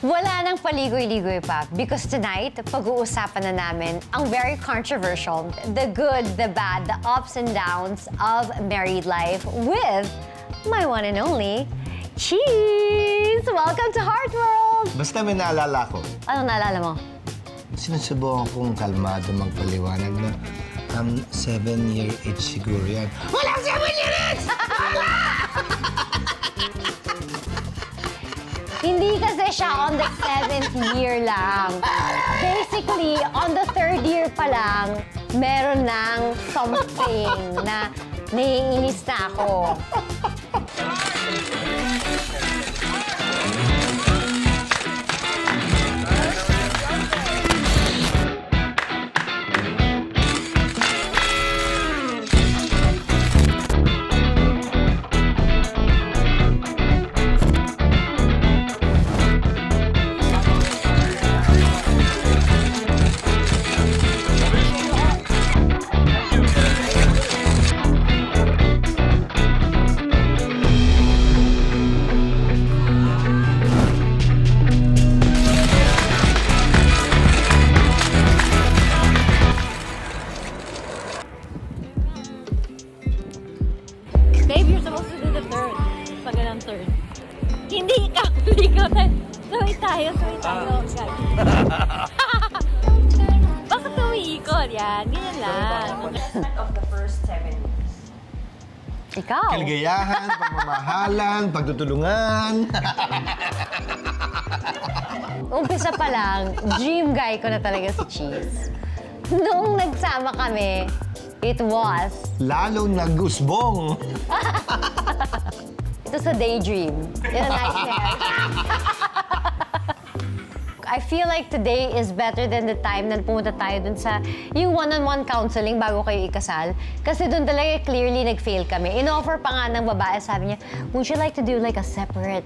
Wala nang paligoy-ligoy pa because tonight, pag-uusapan na namin ang very controversial, the good, the bad, the ups and downs of married life with my one and only, Chiz! Welcome to Heart World! Basta may naalala ko. Anong naalala mo? Sinusubukan kong kalmado magpaliwanag na 7-year age siguro yan. Walang 7-year age! Hindi kasi siya on the 7th year lang. Basically, on the 3rd year pa lang, meron ng something na naiinis na ako. Babe, you're supposed to do the third. Pag ganang third. Hindi ikaw. Saway tayo. Guys. Bakit umiikot? Yan, ganyan lang. Of the first 7 years. Ikaw? Kaligayahan, pagmamahalan, pagtutulungan. Umpisa pa lang, dream guy ko na talaga si Chiz. Noong nagsama kami, it was... Lalong nagusbong. It was a daydream. Yun ang nightmare. I feel like today is better than the time na pumunta tayo dun sa yung one-on-one counseling bago kayo ikasal. Kasi dun talaga clearly nag-fail kami. In-offer pa nga ng babae, sabi niya, would you like to do like a separate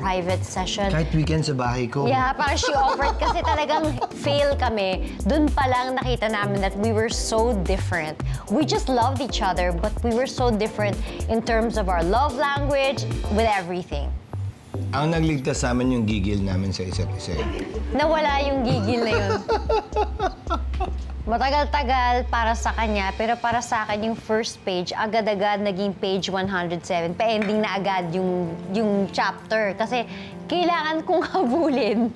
private session? Kahit weekend sa bahay ko. Yeah, parang she offered kasi talagang fail kami. Dun pa lang nakita namin that we were so different. We just loved each other, but we were so different in terms of our love language, with everything. Ang nagligtas sa amin yung gigil namin sa isa't isa. Nawala yung gigil na yun. Matagal-tagal para sa kanya, pero para sa akin yung first page, agad-agad naging page 107. Pa-ending na agad yung chapter. Kasi kailangan kong habulin.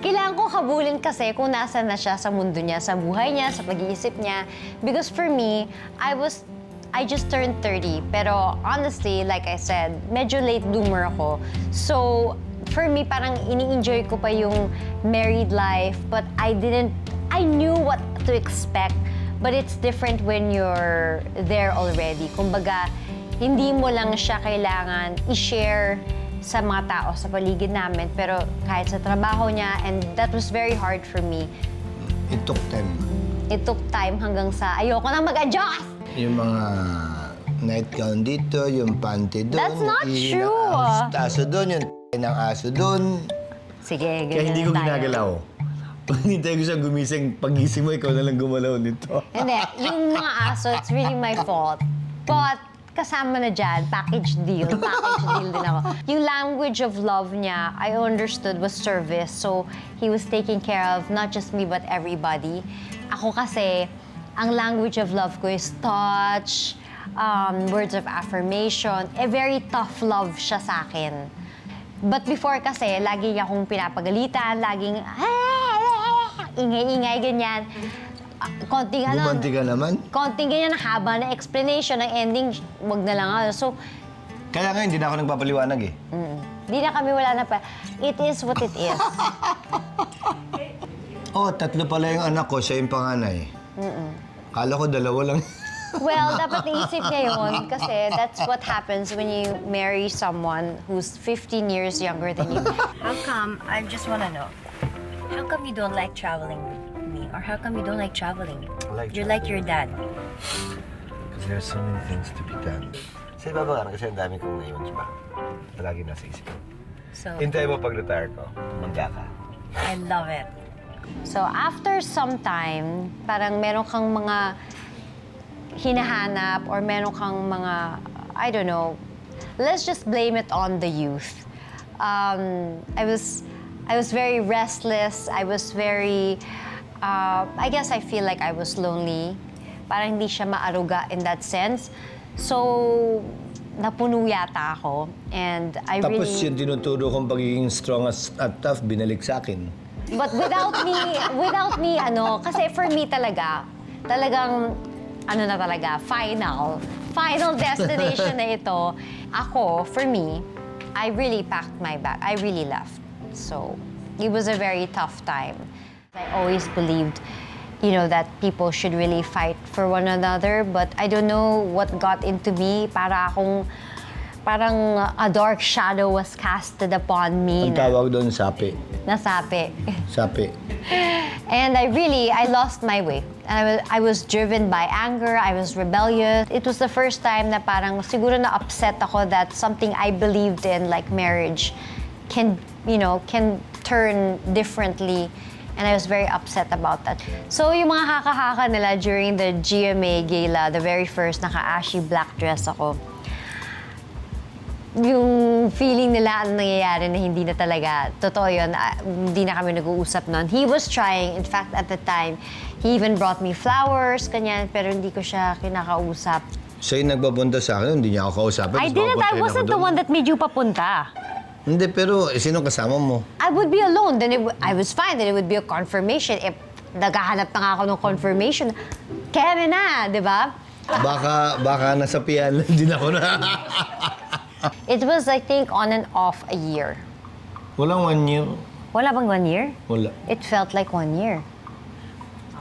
Kailangan kong habulin kasi kung nasa na siya sa mundo niya, sa buhay niya, sa pag-iisip niya. Because for me, I just turned 30, pero honestly, like I said, medyo late bloomer ako. So, for me, parang ini-enjoy ko pa yung married life, but I knew what to expect, but it's different when you're there already. Kumbaga, hindi mo lang siya kailangan i-share sa mga tao sa paligid namin, pero kahit sa trabaho niya, and that was very hard for me. It took time. It took time hanggang sa ayoko nang mag-adjust! Yung mga nightgown dito, yung panty doon. That's not true. Yung aso doon, yung ng aso doon. Sige, ganyan Kaya hindi ko tayo. ginagalaw. Hinintay ko siya gumising. Pagising mo, ikaw na lang gumalaw nito. Hindi, yung mga aso, it's really my fault. But, kasama na dyan, package deal din ako. Yung language of love niya, I understood was service. So, he was taking care of not just me, but everybody. Ako kasi, ang language of love ko is touch, words of affirmation. Very tough love siya sa akin. But before kasi, lagi niya akong pinapagalitan, laging ingay-ingay, ganyan. Konting Bumanti ka naman. konting ganyan, haba na explanation, ng ending, wag na lang. So, Kaya nga, hindi na ako nagpapaliwanag eh. di na kami, wala na pa. It is what it is. Oh, 3 pala yung anak ko, siya yung panganay. Kala ko 2 lang. Well, dapat naisip niya yun kasi that's what happens when you marry someone who's 15 years younger than you. How come, I just want to know, how come you don't like traveling with me? Or how come you don't like traveling? You're like your dad. Because there's so many things to be done. Sa iba ba kasi ang dami kong naiwan siya. Palagi nasa isip. So, Hintay mo pag-retire ko, mangga ka. I love it. So after some time, parang meron kang mga hinahanap or meron kang mga, I don't know, let's just blame it on the youth. I was I was very restless. I was very, I guess I feel like I was lonely. Parang hindi siya maaruga in that sense. So, napuno yata ako. And I Tapos really... yung tinuturo kong pagiging strong at tough, binalik sa akin. But without me, kasi for me talagang, final destination na ito. Ako, for me, I really packed my bag. I really left. So, it was a very tough time. I always believed, that people should really fight for one another, but I don't know what got into me. Parang a dark shadow was casted upon me. Ang tawag doon, sapi. Nasapi. Sapi. And I lost my way. I was driven by anger, I was rebellious. It was the first time na parang siguro na upset ako that something I believed in, like marriage, can turn differently. And I was very upset about that. So yung mga haka-haka nila during the GMA gala, the very first, naka-ashy black dress ako. Yung feeling nila ang nangyayari na hindi na talaga totoo yun, hindi na kami nag-uusap noon. He was trying, in fact, at the time, he even brought me flowers, kanyan, pero hindi ko siya kinakausap. Siya yung nagpapunta sa akin, hindi niya ako kausapin. I wasn't the one that made you papunta. Hindi, pero sino kasama mo? I would be alone, then I was fine, then it would be a confirmation. If naghahanap na nga ako ng confirmation, kaya na, di ba? Baka nasapian lang din ako na. It was, I think, on and off a year. Walang 1 year. Wala bang 1 year? Wala. It felt like 1 year.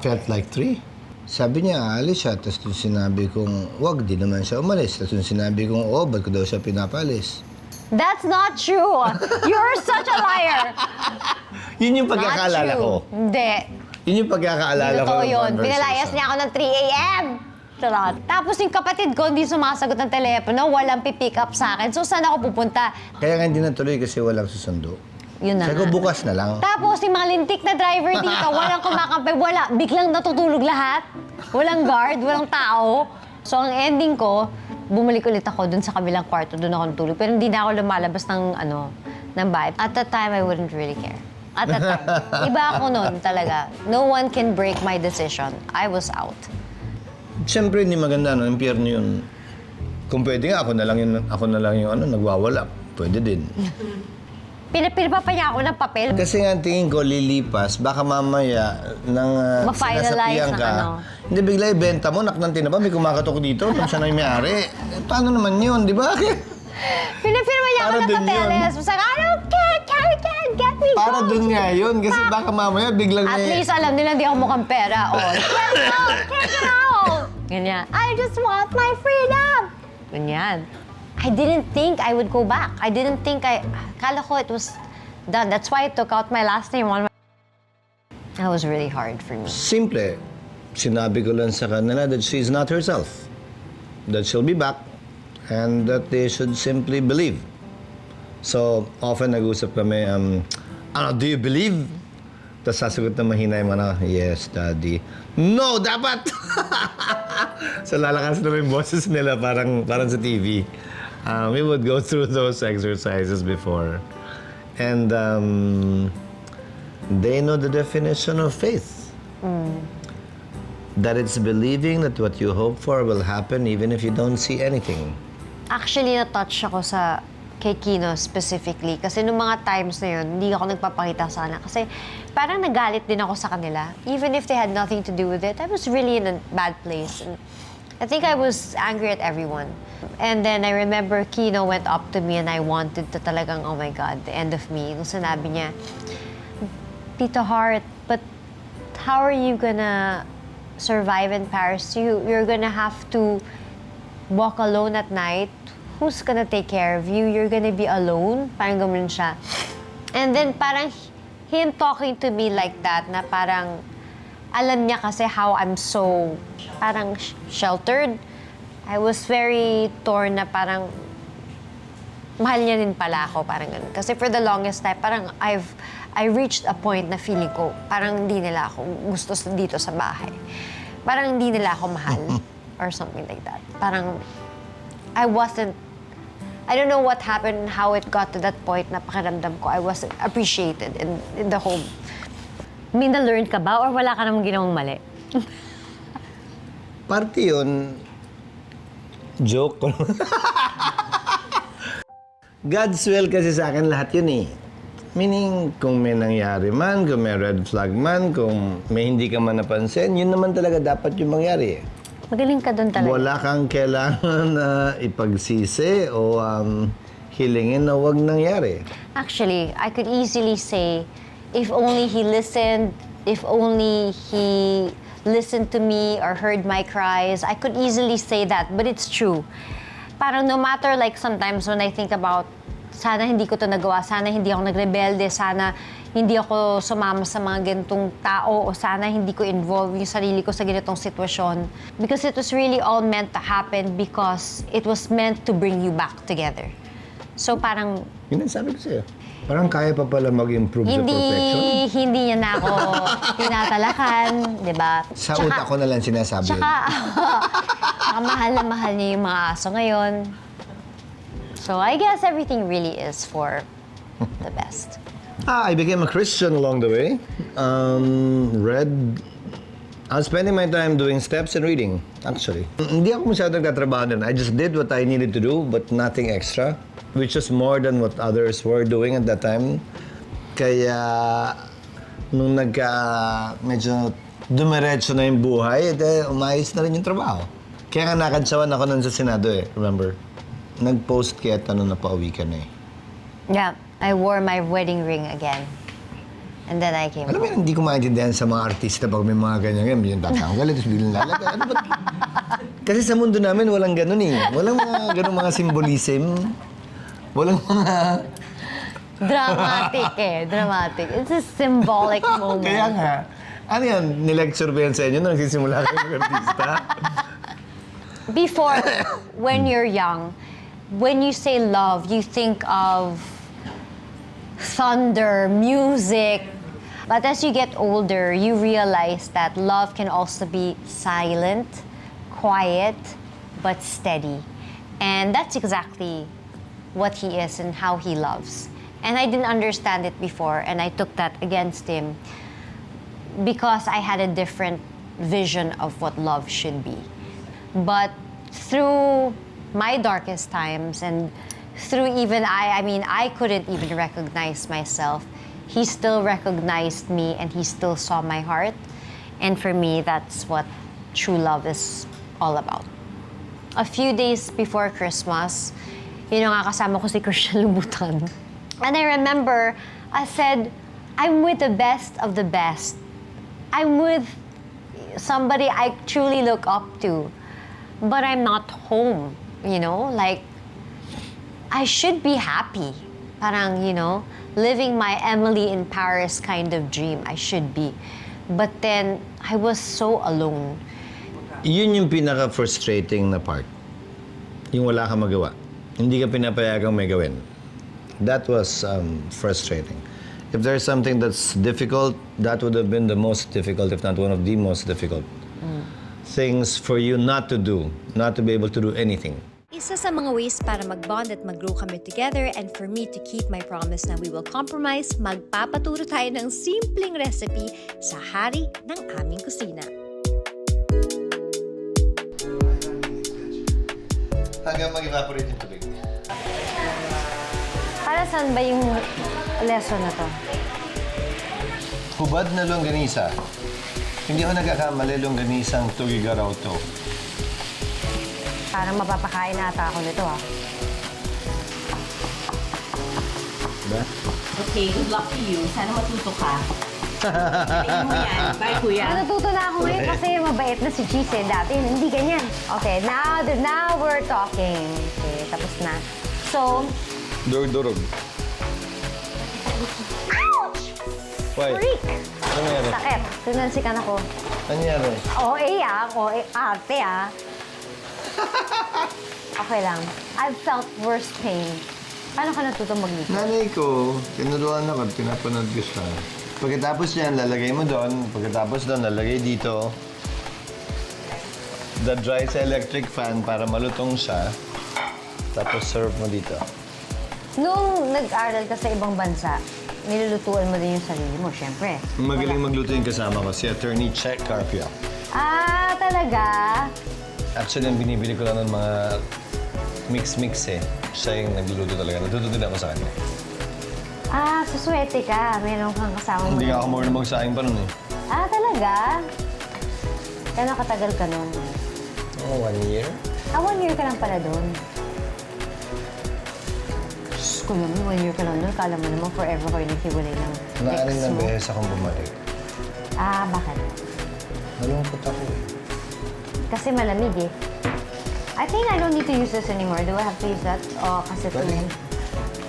Felt like 3. Sabi niya, aalis siya. Tapos nung sinabi kong, wag, di naman siya umalis. Tapos nung sinabi kong, ba't ko daw siya pinapalis? That's not true. You're such a liar. Yun yung pagkakaalala Not ko. true. Hindi. Yun yung pagkakaalala ko. Totoo ng yun. conversation. Pinalayas niya ako ng 3 a.m. Charot. Tapos yung kapatid ko, hindi sumasagot ng telepono, walang pipick up sa akin. So, saan ako pupunta? Kaya nga hindi natuloy kasi walang susundo. Yun na Sabi ko, nga. bukas na lang. Tapos yung mga lintik na driver dito, walang kumakampay, wala. Biglang natutulog lahat. Walang guard, walang tao. So, ang ending ko, bumalik ulit ako dun sa kabilang kwarto, dun ako natulog. Pero hindi na ako lumalabas ng bahay. At that time, I wouldn't really care. At that time. Iba ako nun talaga. No one can break my decision. I was out. Siyempre, hindi maganda, no? Impyerno yun. Kung pwede nga, ako na lang yung nagwawala. Pwede din. Pinapirpa pa niya ako ng papel. Kasi nga tingin ko, lilipas, baka mamaya nang Ma-finalize sinasapian ng ka. ano. Hindi, bigla ibenta mo, naknantin na ba? May kumakatok dito, kung siya na yung may-ari. Paano naman yun, di ba? Pinapirma niya ako Para ng dun papeles. Sabi, I don't care, Carrie can't get me. Para dun nga yun, kasi baka mamaya biglang At least alam nila hindi ako mukhang pera. Oh, get it out! Get it out! Ganyan. I just want my freedom! Ganyan. I didn't think I would go back. I didn't think kala ko it was done. That's why I took out my last name on my... That was really hard for me. Simple. Sinabi ko lang sa kanila that she's not herself. That she'll be back. And that they should simply believe. So, often nag-usap kami, do you believe? Tapos sasagot na mahina yung yes, Daddy. No, dapat! So, lalakas na yung boses nila parang sa TV. We would go through those exercises before. And they know the definition of faith. That it's believing that what you hope for will happen even if you don't see anything. Actually, na-touch ako kay Kino specifically. Kasi nung mga times na yun, hindi ako nagpapakita sana. Kasi parang nagalit din ako sa kanila. Even if they had nothing to do with it, I was really in a bad place. And I think I was angry at everyone. And then I remember Kino went up to me and I wanted to talagang, oh my God, the end of me. Nung sinabi niya, Tito Heart, but how are you gonna survive in Paris? You're gonna have to walk alone at night. Who's gonna take care of you? You're gonna be alone? Parang gano'n siya. And then parang him talking to me like that, na parang alam niya kasi how I'm so parang sheltered. I was very torn na parang mahal niya din pala ako, parang gano'n. Kasi for the longest time, parang I reached a point na feeling ko, parang hindi nila ako gusto dito sa bahay. Parang hindi nila ako mahal or something like that. Parang I wasn't I don't know what happened and how it got to that point na pakiramdam ko I wasn't appreciated in the home. May na-learn ka ba or wala ka namang ginawang mali? Parte yun, joke ko. God's will kasi sa akin lahat yun eh. Meaning, kung may nangyari man, kung may red flag man, kung may hindi ka man napansin, yun naman talaga dapat yung mangyari eh. Magaling ka doon talaga. Wala kang kailangan na ipagsisi o hilingin na wag nangyari. Actually, I could easily say, if only he listened, if only he listened to me or heard my cries, I could easily say that, but it's true. Parang no matter like sometimes when I think about sana hindi ko to nagawa, sana hindi ako nagrebelde, sana hindi ako sumama sa mga ganitong tao o sana hindi ko involve yung sarili ko sa ganitong sitwasyon. Because it was really all meant to happen because it was meant to bring you back together. So parang Yun ang sabi ko sa'yo. Parang kaya pa pala mag-improve sa perfection. hindi niya na ako tinatalakan, di ba? Sa utak ko na lang sinasabi. Tsaka, mahal na mahal niya yung mga aso ngayon. So I guess everything really is for the best. I became a Christian along the way. I was spending my time doing steps and reading, actually. Hindi ako masyadong nagtatrabaho din. I just did what I needed to do, but nothing extra, which is more than what others were doing at that time. Kaya, nung medyo dumiretso na yung buhay, umayos na rin yung trabaho. Kaya nga nakadsawan ako nun sa Senado eh, remember? Nag-post kaya tanong na pauwi ka na eh. Yeah, I wore my wedding ring again. And then I came Alam mo home. yun, hindi ko maintindihan sa mga artista pag may mga ganyan, yung tatanggal, tapos biglang lalagay. Ano ba? Kasi sa mundo namin, walang ganun eh. Walang mga ganun mga symbolism. Walang mga... Dramatic eh, dramatic. It's a symbolic moment. Kaya nga. Ano yan? Nilecture ba yan sa inyo nung nagsisimula kayo ng artista? Before, when you're young, when you say love, you think of thunder, music. But as you get older, you realize that love can also be silent, quiet, but steady. And that's exactly what he is and how he loves. And I didn't understand it before, and I took that against him because I had a different vision of what love should be. But through my darkest times and through even I mean, I couldn't even recognize myself. He still recognized me and he still saw my heart. And for me, that's what true love is all about. A few days before Christmas, yun nga kasama ko si Christian Lubutan. And I remember, I said, I'm with the best of the best. I'm with somebody I truly look up to. But I'm not home, you know? Like, I should be happy. Parang, you know, living my Emily in Paris kind of dream. I should be. But then, I was so alone. Yun yung pinaka-frustrating na part. Yung wala kang magawa. Hindi ka pinapayagang may gawin. That was frustrating. If there's something that's difficult, that would have been the most difficult, if not one of the most difficult things for you not to do, not to be able to do anything. Isa sa mga ways para mag-bond at mag-grow kami together and for me to keep my promise na we will compromise, magpapaturo tayo ng simpleng recipe sa hari ng aming kusina. Hanggang mag-evaporate yung tubig. Para saan ba yung lesson na to? Hubad na longganisa. Hindi ako nagkakamali, longganisang tugigaraw to. Parang mapapakain ata ako nito, ha? Diba? Okay, good luck to you. Sana matuto ka. Galing mo yan. Bye, kuya. Natututo na ako ngayon kasi mabait na si Chiz eh. Dati hindi ganyan. Okay, now we're talking. Okay, tapos na. So, Durog-durog. ouch! Why? Freak! Ano nangyari? Sakit. Tunansikan ako. Ano nangyari? Arte ah. Okay lang. I've felt worse pain. Paano ka natuto mag-lipo? Nanay ko, tinuruan ako at pinapanood ko siya. Pagkatapos yan, lalagay mo doon. Pagkatapos doon, lalagay dito. The dry sa electric fan para malutong siya. Tapos serve mo dito. Nung nag-aral ka sa ibang bansa, nilulutuan mo din yung sarili mo, syempre. Magaling magluto yung kasama ko, si Attorney Che Carpio. Ah, talaga? Actually, ang binibili ko lang ng mga mix-mix eh. Siya yung nagluluto talaga. Natuto din ako sa kanya. Ah, suswerte ka. Meron kang kasama mo. Hindi nga ako marunong magsaing pa nun eh. Ah, talaga? Gano'ng katagal ka nun? Oh, 1 year? Ah, 1 year ka lang pala doon. Diyos ko naman, 1 year ka lang doon. Kala mo naman forever ko yung naghiwalay ng Naaring ex na mo. beses akong bumalik. Ah, bakit? Nalungkot ako eh. Kasi malamig eh. I think I don't need to use this anymore. Do I have to use that? O, kasi Pwede.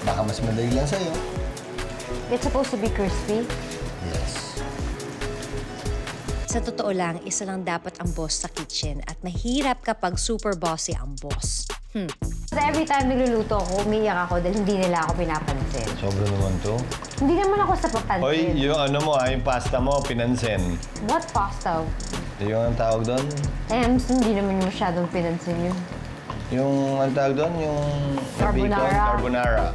Baka mas madali lang sa'yo. it's supposed to be crispy. Yes. Sa totoo lang, isa lang dapat ang boss sa kitchen at mahirap kapag super bossy ang boss. Kasi every time nagluluto ako, umiiyak ako dahil hindi nila ako pinapansin. Sobra naman to. Hindi naman ako sa papansin. Hoy, yung ano mo yung pasta mo, pinansin. What pasta? Yung ang tawag doon? Hindi naman masyadong pinansin yun. Yung ang tawag doon, yung Carbonara. bacon, carbonara.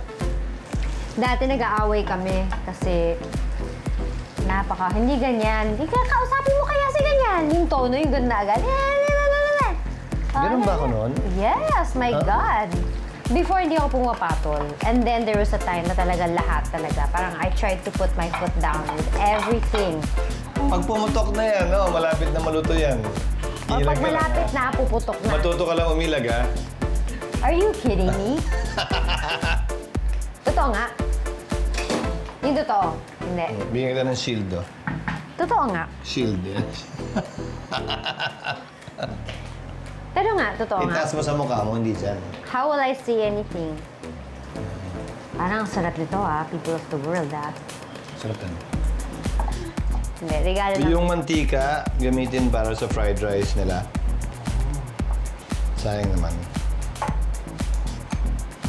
Dati nag-aaway kami kasi hindi ganyan. Kausapin mo kaya si ganyan. Yung tono, yung ganda agad. Ganun ba ako noon? Yes, my Huh? God. Before, hindi ako pumapatol. And then there was a time na talaga lahat talaga. Parang I tried to put my foot down with everything. Pag pumutok na yan, no, malapit na maluto yan. O Ilag pag ka malapit lang, na, puputok ha? na. Matuto ka lang umilag, ha? Are you kidding me? Totoo nga. Yung totoo. Hindi. Bigyan kita ng shield, oh. Totoo nga. Shield, yan. Pero nga, totoo nga. Itaas mo sa mukha mo, hindi dyan. How will I see anything? Parang ang sarap nito people of the world Sarap yan. Hindi, regalo lang. Yung mantika, gamitin para sa fried rice nila. Sayang naman.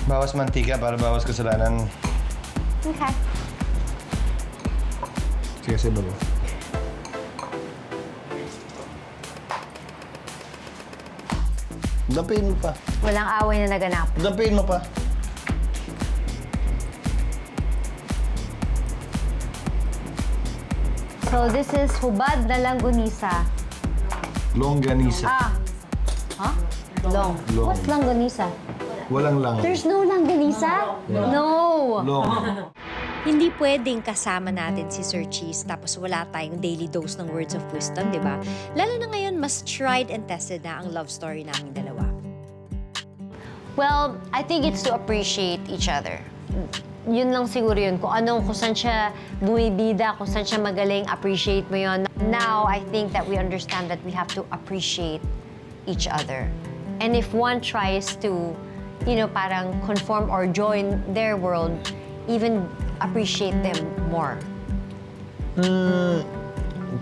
Bawas mantika para bawas kasalanan. Okay. Sige, sa baba. Dapiin mo pa. Walang away na naganap. Dapiin mo pa. So this is hubad na langganisa. Longganisa. Huh? Long. Long. What's langganisa? Walang lang. There's no langganisa? No. Long. Hindi pwedeng kasama natin si Sir Chiz tapos wala tayong daily dose ng words of wisdom, di ba? Lalo na ngayon, mas tried and tested na ang love story naming dalawa. Well, I think it's to appreciate each other. Yun lang siguro yun. Kung saan siya bumibida, kung saan siya magaling, appreciate mo yun. Now, I think that we understand that we have to appreciate each other. And if one tries to, parang conform or join their world, even appreciate them more.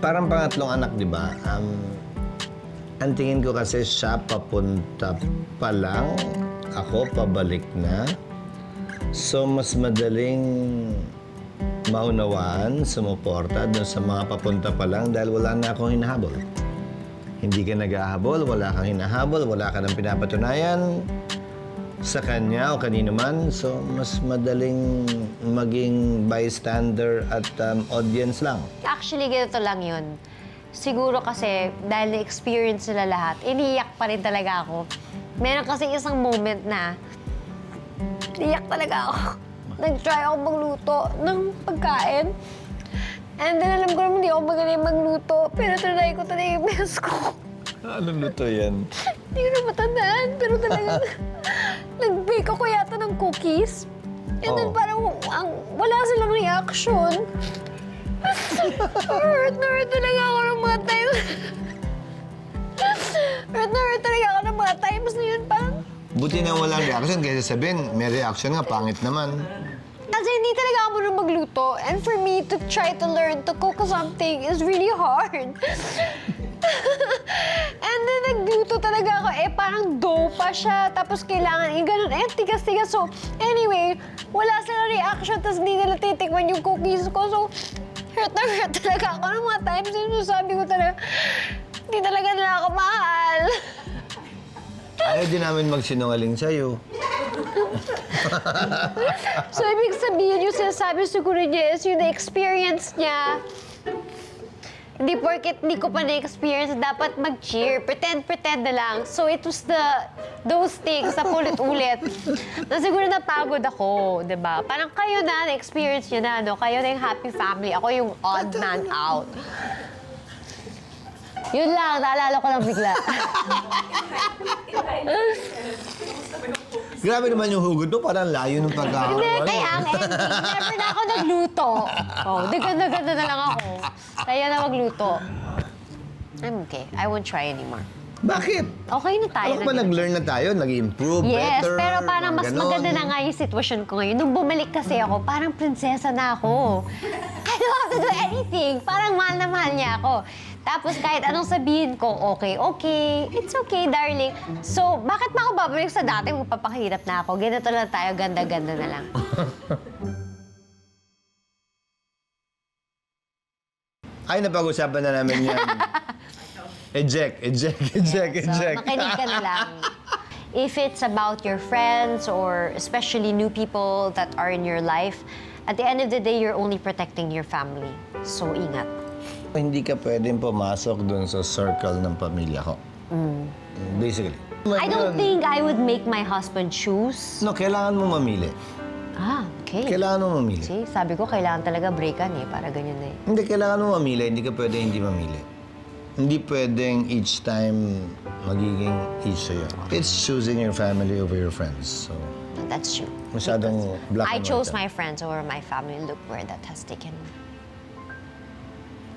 Parang pangatlong anak, di ba? Ang tingin ko kasi siya papunta pa lang, ako pabalik na. So, mas madaling maunawaan, sumuporta doon sa mga papunta pa lang dahil wala na akong hinahabol. Hindi ka nag-ahabol, wala kang hinahabol, wala ka nang pinapatunayan sa kanya o kanino man. So, mas madaling maging bystander at audience lang. Actually, ganito lang yun. Siguro kasi dahil na-experience nila lahat, iniiyak pa rin talaga ako. Meron kasi isang moment na iyak talaga ako. Nag-try ako magluto ng pagkain. And then alam ko naman hindi ako magaling magluto. Pero trinay ko talaga yung best ko. Anong luto yan? Hindi ko na matandaan. Pero talaga nag-bake ako yata ng cookies. And then parang wala silang reaction. Hurt na hurt talaga ako ng mga times. Hurt na hurt talaga ako ng mga times na yun. Parang Buti na walang reaction kaysa sabihin, may reaction nga, pangit naman. kasi hindi talaga ako marunong magluto. And for me to try to learn to cook something is really hard. And then nagluto talaga ako. Parang dough pa siya. Tapos kailangan ganun. Tigas-tigas. So, anyway, wala silang reaction. Tapos hindi nila titikman yung cookies ko. So, hurt na hurt talaga ako ng mga times. So, sabi ko talaga, hindi talaga nila ako mahal. Ayaw din namin magsinungaling sa'yo. So, ibig sabihin yung sinasabi siguro niya is yung na-experience niya. Hindi porket hindi ko pa na-experience, dapat mag-cheer. Pretend na lang. So, it was those things na ulit-ulit. Na siguro napagod ako, di ba? Parang kayo na-experience nyo na, no? Kayo na yung happy family. Ako yung odd man out. Yun lang, naalala ko lang bigla. Grabe naman yung hugot mo, parang layo ng pagkakaroon. Hindi, kaya ang ending, never na ako nagluto. Oh, ganda na lang ako. Kaya na magluto. I'm okay. I won't try anymore. Bakit? Okay na tayo. Ako ba nag-learn na tayo? Nag-improve, Yes, better? pero parang mas ganon. maganda na nga yung sitwasyon ko ngayon. Nung bumalik kasi ako, parang prinsesa na ako. I don't have to do anything. Parang mahal na mahal niya ako. Tapos kahit anong sabihin ko, okay, it's okay, darling. So, bakit pa ako babalik sa dati? Magpapakahirap na ako. Ganito lang tayo, ganda-ganda na lang. Ay, napag-usapan na namin yan. Eject. So, makinig ka na lang. If it's about your friends or especially new people that are in your life, at the end of the day, you're only protecting your family. So, ingat. Hindi ka pwedeng pumasok dun sa circle ng pamilya ko. Basically. I don't think I would make my husband choose. No, kailangan mo mamili. Ah, okay. Kailangan mo mamili. See, sabi ko, kailangan talaga breakan eh, para ganyan na eh. Hindi, kailangan mo mamili. Hindi ka pwede hindi mamili. Hindi pwedeng each time magiging each sa'yo. It's choosing your family over your friends. So, That's true. masyadong black I and chose white. my friends over my family. Look where that has taken me.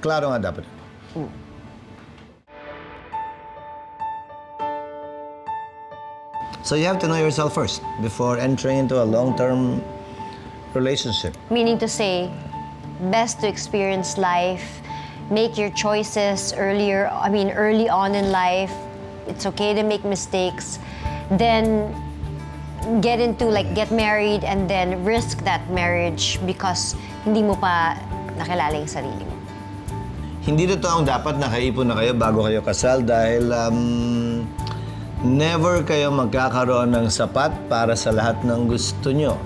Klaro nga dapat. So you have to know yourself first before entering into a long-term relationship. Meaning to say, best to experience life, make your choices early on in life. It's okay to make mistakes. Then get married and then risk that marriage because hindi mo pa nakilala yung sarili mo. Hindi totoong dapat nakaipon na kayo bago kayo kasal dahil never kayo magkakaroon ng sapat para sa lahat ng gusto nyo.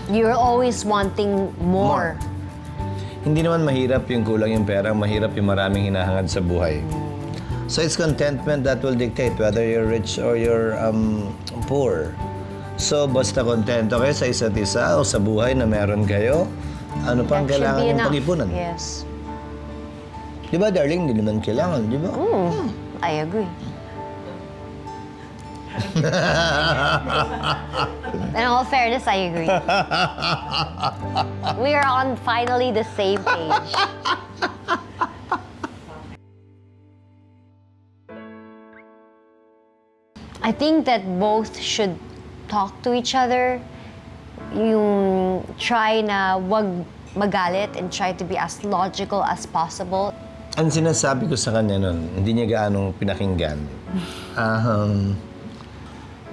You're always wanting more. Hindi naman mahirap yung kulang yung pera, mahirap yung maraming hinahangad sa buhay. So it's contentment that will dictate whether you're rich or you're poor. So basta kontento kayo sa isa't isa o sa buhay na meron kayo, ano pang That should kailangan be yung enough. pag-ipunan? Yes. Di ba, darling? Hindi naman kailangan, di ba? I agree. In all fairness, I agree. We are on finally the same page. I think that both should talk to each other. Yung try na wag magalit and try to be as logical as possible. Ang sinasabi ko sa kanya nun, hindi niya gaanong pinakinggan.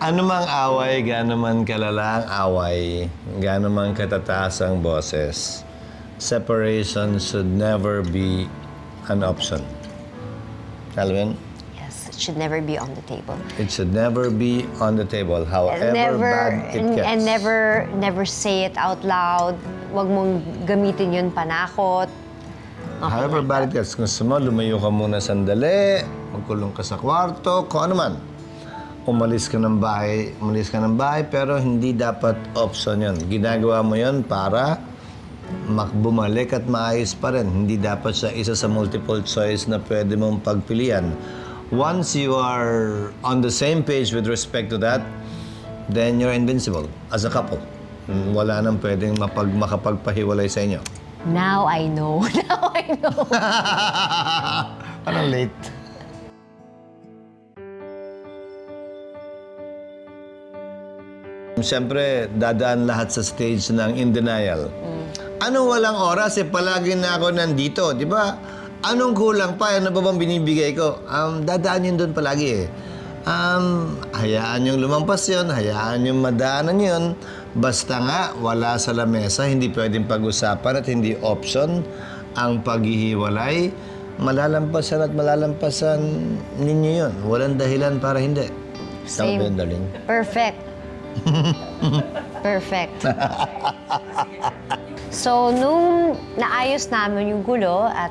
Ano mang away, gaano man kalala ang away, gaano man katataas ang boses, separation should never be an option. Alam mo yun? Yes, it should never be on the table. It should never be on the table, however bad it gets. And never say it out loud. Huwag mong gamitin yun panakot. However bad it gets. Kung gusto mo, lumayo ka muna sandali, magkulong ka sa kwarto, kung ano man. Umalis ka ng bahay, pero hindi dapat option yun. Ginagawa mo yun para bumalik at maayos pa rin. Hindi dapat siya isa sa multiple choice na pwede mong pagpilian. Once you are on the same page with respect to that, then you're invincible as a couple. Wala nang pwedeng makapagpahiwalay sa inyo. Now I know. Now I know. Parang late. Siyempre, dadaan lahat sa stage ng in denial. Anong walang oras? Palagi na ako nandito, di ba? Anong kulang pa? Ano ba bang binibigay ko? Dadaan yun doon palagi eh. Hayaan yung lumampas yun, hayaan yung madaanan yun. Basta nga, wala sa lamesa, hindi pwedeng pag-usapan at hindi option ang paghihiwalay. Malalampasan at malalampasan ninyo yun. Walang dahilan para hindi. Tama ba yun, darling? Perfect. Perfect. So, nung naayos namin yung gulo at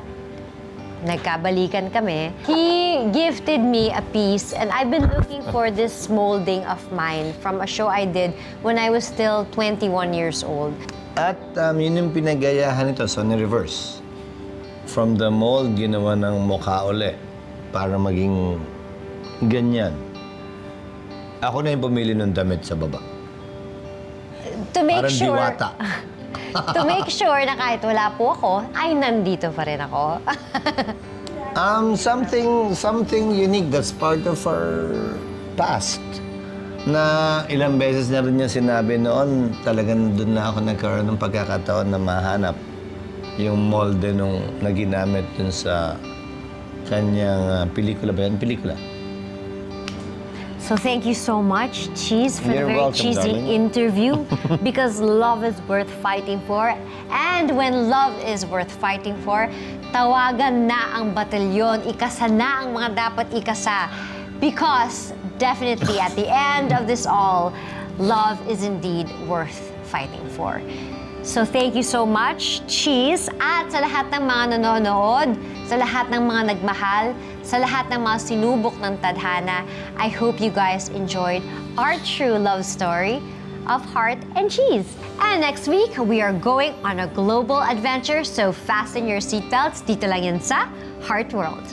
nagkabalikan kami, he gifted me a piece and I've been looking for this molding of mine from a show I did when I was still 21 years old. At yun yung pinagayahan nito, so ni-reverse. From the mold, ginawa ng mukha uli para maging ganyan. Ako na yung pumili ng damit sa baba. To make Parang sure, diwata. to make sure na kahit wala po ako, ay nandito pa rin ako. Something unique that's part of our past. Na ilang beses na rin niya sinabi noon, talagang doon na ako nagkaroon ng pagkakataon na mahanap yung molde nung naginamit dun sa kanyang pelikula ba yan? Pelikula. So thank you so much, Chiz, for You're the very welcome, cheesy darling. interview because love is worth fighting for. And when love is worth fighting for, tawagan na ang batalyon, ikasa na ang mga dapat ikasa. Because definitely at the end of this all, love is indeed worth fighting for. So thank you so much, Chiz, at sa lahat ng mga nanonood, sa lahat ng mga nagmahal, sa lahat ng mga sinubok ng tadhana. I hope you guys enjoyed our true love story of Heart and Cheese. And next week, we are going on a global adventure, so fasten your seatbelts. Dito lang yan sa Heart World.